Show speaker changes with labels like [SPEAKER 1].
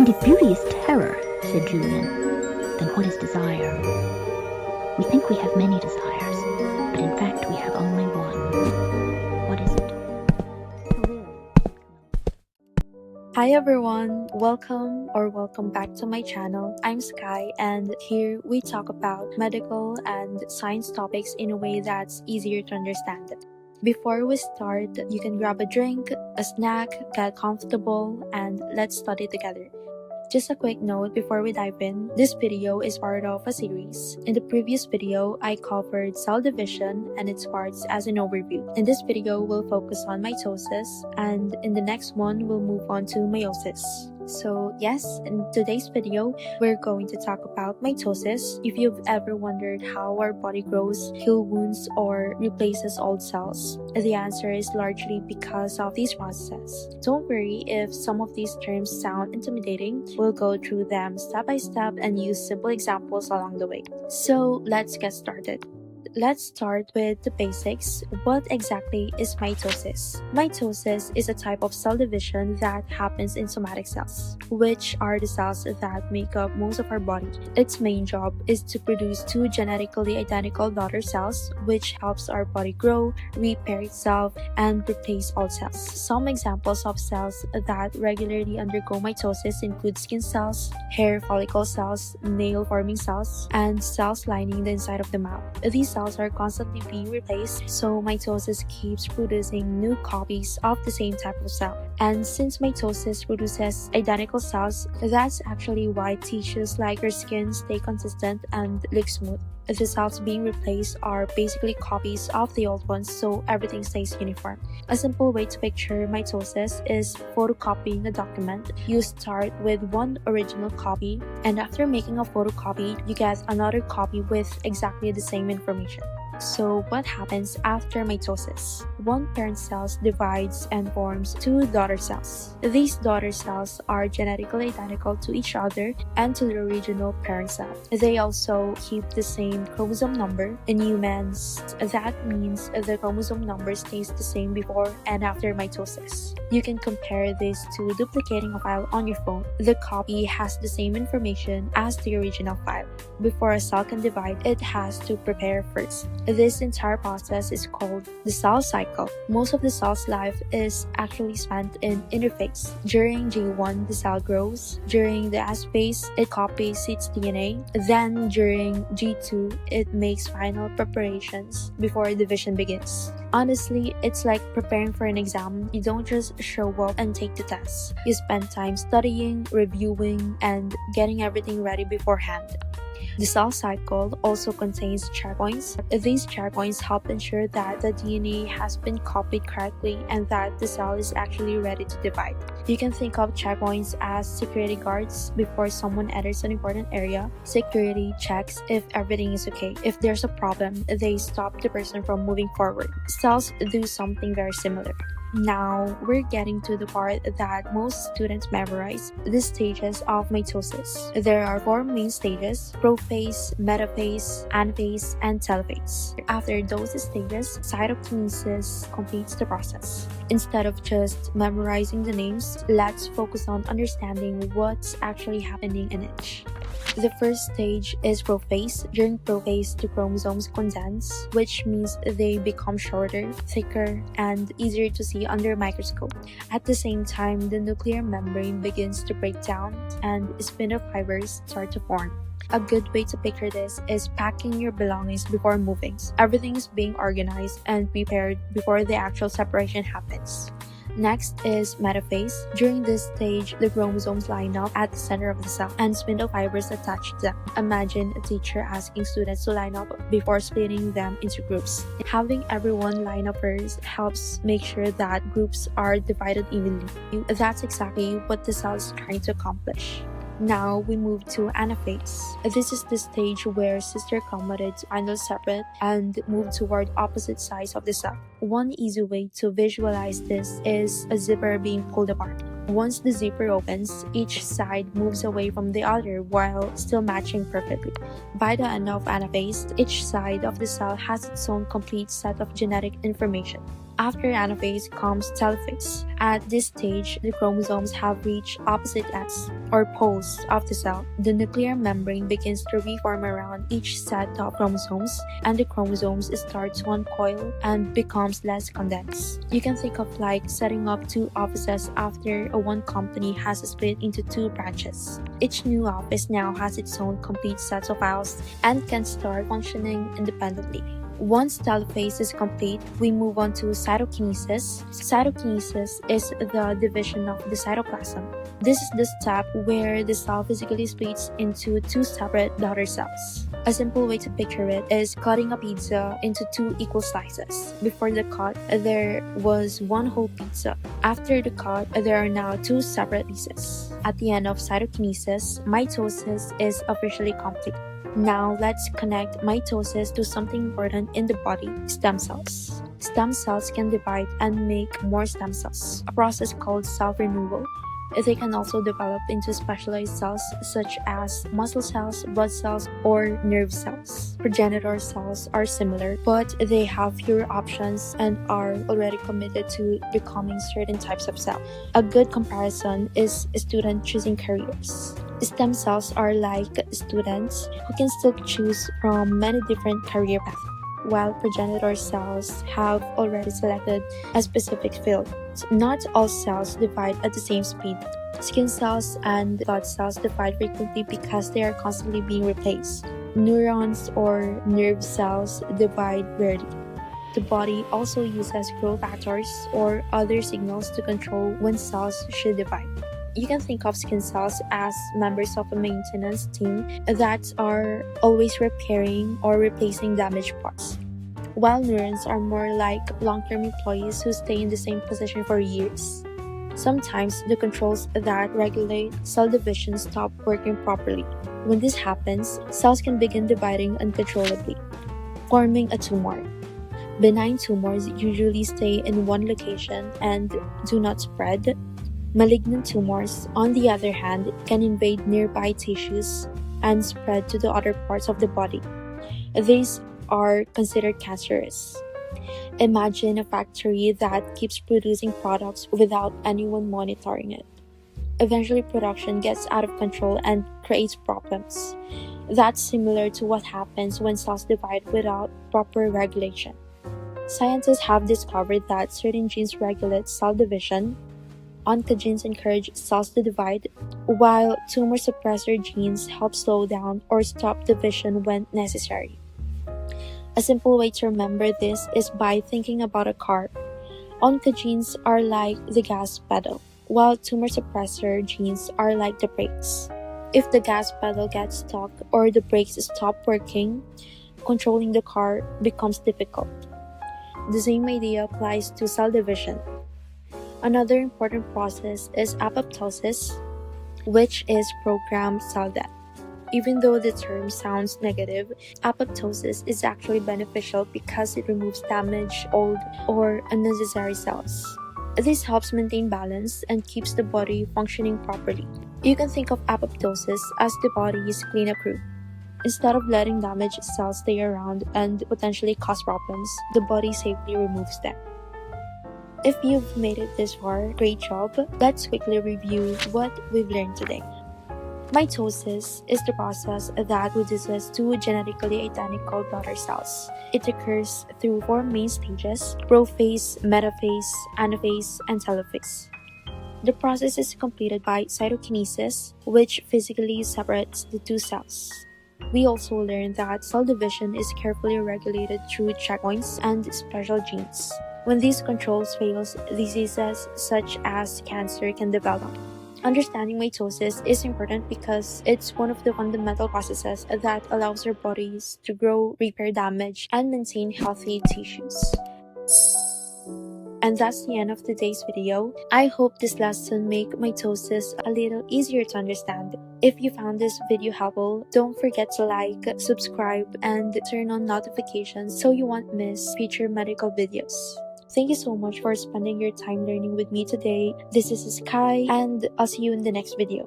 [SPEAKER 1] And if beauty is terror, said Julian, then what is desire? We think we have many desires, but in fact we have only one. What is it?
[SPEAKER 2] Hi everyone, welcome back to my channel. I'm Skye, and here we talk about medical and science topics in a way that's easier to understand. Before we start, you can grab a drink, a snack, get comfortable, and let's study together. Just a quick note before we dive in, this video is part of a series. In the previous video, I covered cell division and its parts as an overview. In this video, we'll focus on mitosis, and in the next one, we'll move on to meiosis. So yes, in today's video, we're going to talk about mitosis. If you've ever wondered how our body grows, heals wounds, or replaces old cells, the answer is largely because of these processes. Don't worry if some of these terms sound intimidating. We'll go through them step by step and use simple examples along the way. So let's get started. Let's start with the basics. What exactly is mitosis? Mitosis is a type of cell division that happens in somatic cells, which are the cells that make up most of our body. Its main job is to produce two genetically identical daughter cells, which helps our body grow, repair itself, and replace old cells. Some examples of cells that regularly undergo mitosis include skin cells, hair follicle cells, nail-forming cells, and cells lining the inside of the mouth. These cells are constantly being replaced, so mitosis keeps producing new copies of the same type of cell. And since mitosis produces identical cells, that's actually why tissues like your skin stay consistent and look smooth. The cells being replaced are basically copies of the old ones, so everything stays uniform. A simple way to picture mitosis is photocopying a document. You start with one original copy, and after making a photocopy, you get another copy with exactly the same information. So what happens after mitosis? One parent cell divides and forms two daughter cells. These daughter cells are genetically identical to each other and to the original parent cell. They also keep the same chromosome number. In humans, that means the chromosome number stays the same before and after mitosis. You can compare this to duplicating a file on your phone. The copy has the same information as the original file. Before a cell can divide, it has to prepare first. This entire process is called the cell cycle. Most of the cell's life is actually spent in interphase. During G1, the cell grows. During the S phase, it copies its DNA. Then during G2, it makes final preparations before division begins. Honestly, it's like preparing for an exam. You don't just show up and take the test. You spend time studying, reviewing, and getting everything ready beforehand. The cell cycle also contains checkpoints. These checkpoints help ensure that the DNA has been copied correctly and that the cell is actually ready to divide. You can think of checkpoints as security guards. Before someone enters an important area, security checks if everything is okay. If there's a problem, they stop the person from moving forward. Cells do something very similar. Now, we're getting to the part that most students memorize, the stages of mitosis. There are four main stages: prophase, metaphase, anaphase, and telophase. After those stages, cytokinesis completes the process. Instead of just memorizing the names, let's focus on understanding what's actually happening in each. The first stage is prophase. During prophase, the chromosomes condense, which means they become shorter, thicker, and easier to see under a microscope. At the same time, the nuclear membrane begins to break down and spindle fibers start to form. A good way to picture this is packing your belongings before moving. Everything is being organized and prepared before the actual separation happens. Next is metaphase. During this stage, the chromosomes line up at the center of the cell and spindle fibers attach to them. Imagine a teacher asking students to line up before splitting them into groups. Having everyone line up first helps make sure that groups are divided evenly. That's exactly what the cell is trying to accomplish. Now we move to anaphase. This is the stage where sister chromatids are now separate and move toward opposite sides of the cell. One easy way to visualize this is a zipper being pulled apart. Once the zipper opens, each side moves away from the other while still matching perfectly. By the end of anaphase, each side of the cell has its own complete set of genetic information. After anaphase comes telophase. At this stage, the chromosomes have reached opposite ends, or poles, of the cell. The nuclear membrane begins to reform around each set of chromosomes, and the chromosomes start to uncoil and becomes less condensed. You can think of like setting up two offices after one company has split into two branches. Each new office now has its own complete set of files and can start functioning independently. Once telophase is complete, we move on to cytokinesis. Cytokinesis is the division of the cytoplasm. This is the step where the cell physically splits into two separate daughter cells. A simple way to picture it is cutting a pizza into two equal slices. Before the cut, there was one whole pizza. After the cut, there are now two separate pieces. At the end of cytokinesis, mitosis is officially complete. Now let's connect mitosis to something important in the body, stem cells. Stem cells can divide and make more stem cells, a process called self-renewal. They can also develop into specialized cells such as muscle cells, blood cells, or nerve cells. Progenitor cells are similar, but they have fewer options and are already committed to becoming certain types of cell. A good comparison is a student choosing careers. Stem cells are like students who can still choose from many different career paths, while progenitor cells have already selected a specific field. Not all cells divide at the same speed. Skin cells and blood cells divide frequently because they are constantly being replaced. Neurons or nerve cells divide rarely. The body also uses growth factors or other signals to control when cells should divide. You can think of skin cells as members of a maintenance team that are always repairing or replacing damaged parts, while neurons are more like long-term employees who stay in the same position for years. Sometimes the controls that regulate cell division stop working properly. When this happens, cells can begin dividing uncontrollably, forming a tumor. Benign tumors usually stay in one location and do not spread. Malignant tumors, on the other hand, can invade nearby tissues and spread to the other parts of the body. These are considered cancerous. Imagine a factory that keeps producing products without anyone monitoring it. Eventually, production gets out of control and creates problems. That's similar to what happens when cells divide without proper regulation. Scientists have discovered that certain genes regulate cell division. Oncogenes encourage cells to divide, while tumor suppressor genes help slow down or stop division when necessary. A simple way to remember this is by thinking about a car. Oncogenes are like the gas pedal, while tumor suppressor genes are like the brakes. If the gas pedal gets stuck or the brakes stop working, controlling the car becomes difficult. The same idea applies to cell division. Another important process is apoptosis, which is programmed cell death. Even though the term sounds negative, apoptosis is actually beneficial because it removes damaged, old, or unnecessary cells. This helps maintain balance and keeps the body functioning properly. You can think of apoptosis as the body's cleanup crew. Instead of letting damaged cells stay around and potentially cause problems, the body safely removes them. If you've made it this far, great job. Let's quickly review what we've learned today. Mitosis is the process that produces two genetically identical daughter cells. It occurs through four main stages: prophase, metaphase, anaphase, and telophase. The process is completed by cytokinesis, which physically separates the two cells. We also learned that cell division is carefully regulated through checkpoints and special genes. When these controls fail, diseases such as cancer can develop. Understanding mitosis is important because it's one of the fundamental processes that allows our bodies to grow, repair damage, and maintain healthy tissues. And that's the end of today's video. I hope this lesson make mitosis a little easier to understand. If you found this video helpful, don't forget to like, subscribe, and turn on notifications so you won't miss future medical videos. Thank you so much for spending your time learning with me today. This is Skye, and I'll see you in the next video.